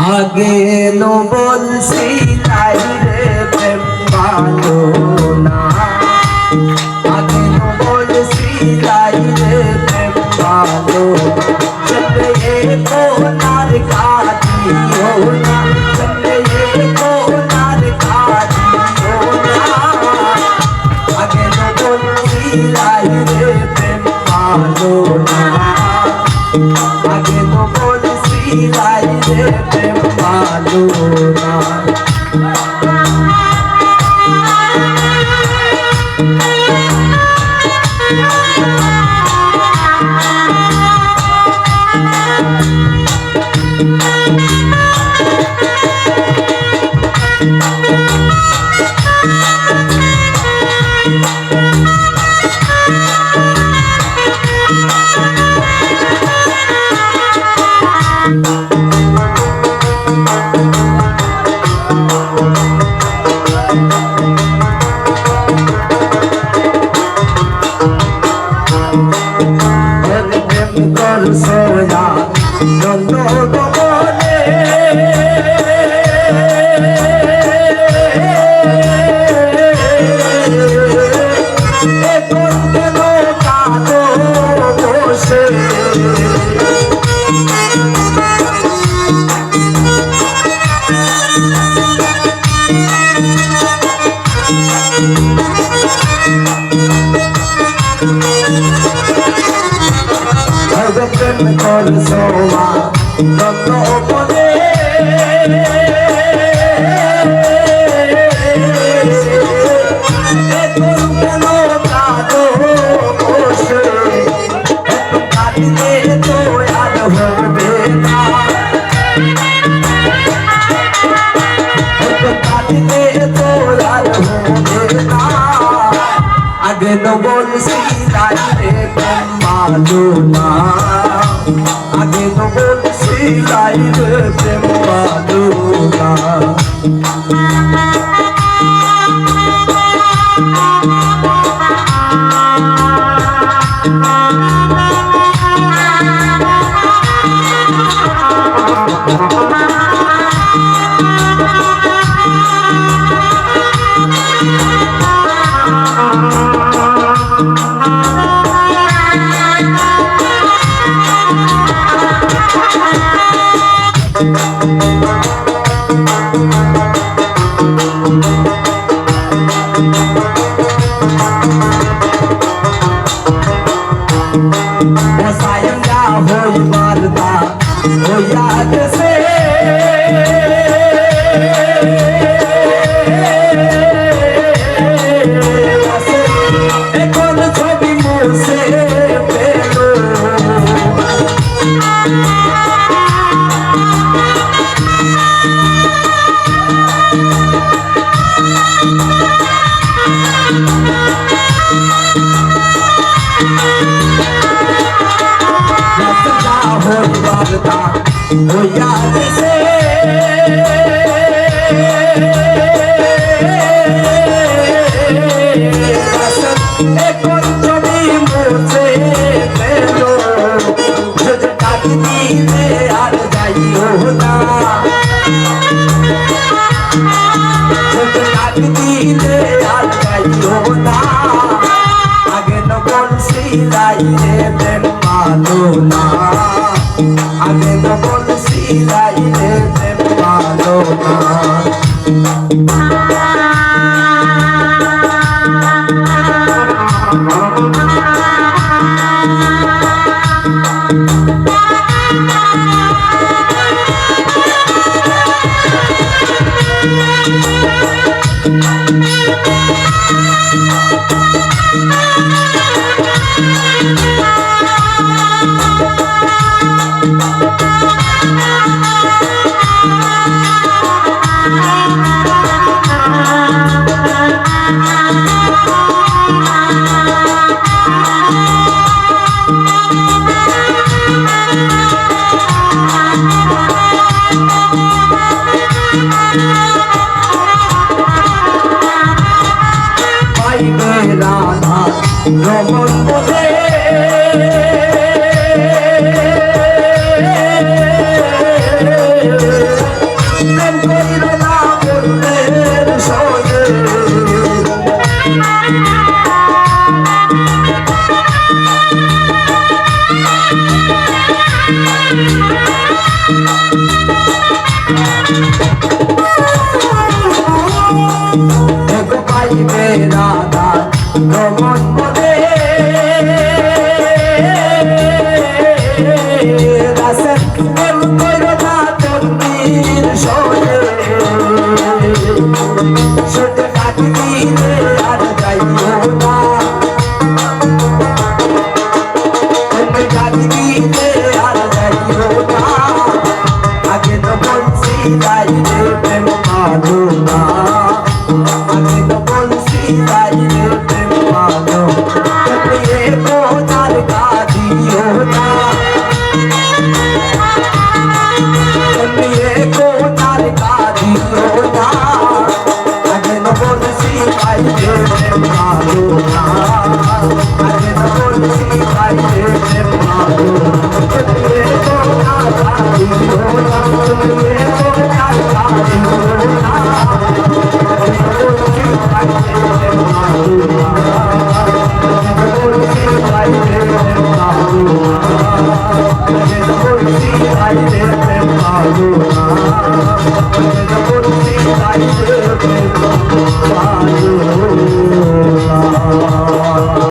আগে নো বলছিলাই রে প্রেম ভালো না, আগে নো বলছিলাই রে প্রেম ভালো, চলে কোনার কাটিও না, চলে কোনার কাটিও না, আগে নো বলছিলাই রে প্রেম ভালো না, আগে নো বলছিলাই রে প্রেম ভালো না। সোয়া নন্দ গগনে এখন কেন কাঁদো বসে, প্রেম করছো নন্দ বনে এখন কেন কাঁদো বসে, কাঁদিলে তো আর হবে না, কাঁদিলে তো আর হবে না, আগে তো বলছিলাই রে প্রেম ভালো না, আগে তো বলছিলাই রে প্রেম ভালো না। sayangnya hoy marda hoy yaad se ekon chobi muse pelo हो याद से एक छवि मुझसे पहलो जो काटी दिले यार जाइयो ना, जो काटी दिले यार जाइयो ना, आगे न बोलছিলাই রে প্রেম ভালো না, আগে তো বলছিলাই রে প্রেম ভালো না। রমন বলে দেখো পাইবে রাধা রমন বলে রাসের প্রেম করো না তন্বীর শোনে ছোট ডাক দিলে আর যাইও না ডাক দিলে আর যাইও না আগে তো বলছি যাইলে প্রেম পালো না আগে তো বলছি যাইলে প্রেম পালো প্রিয়ে কোনার কাঁদিও না প্রিয়ে কোনার কাঁদিও না আগে তো বলছি যাইলে প্রেম পালো না আগে তো বলছি যাইলে প্রেম পালো প্রিয়ে কোনার কাঁদিও না প্রিয়ে কোনার কাঁদিও না I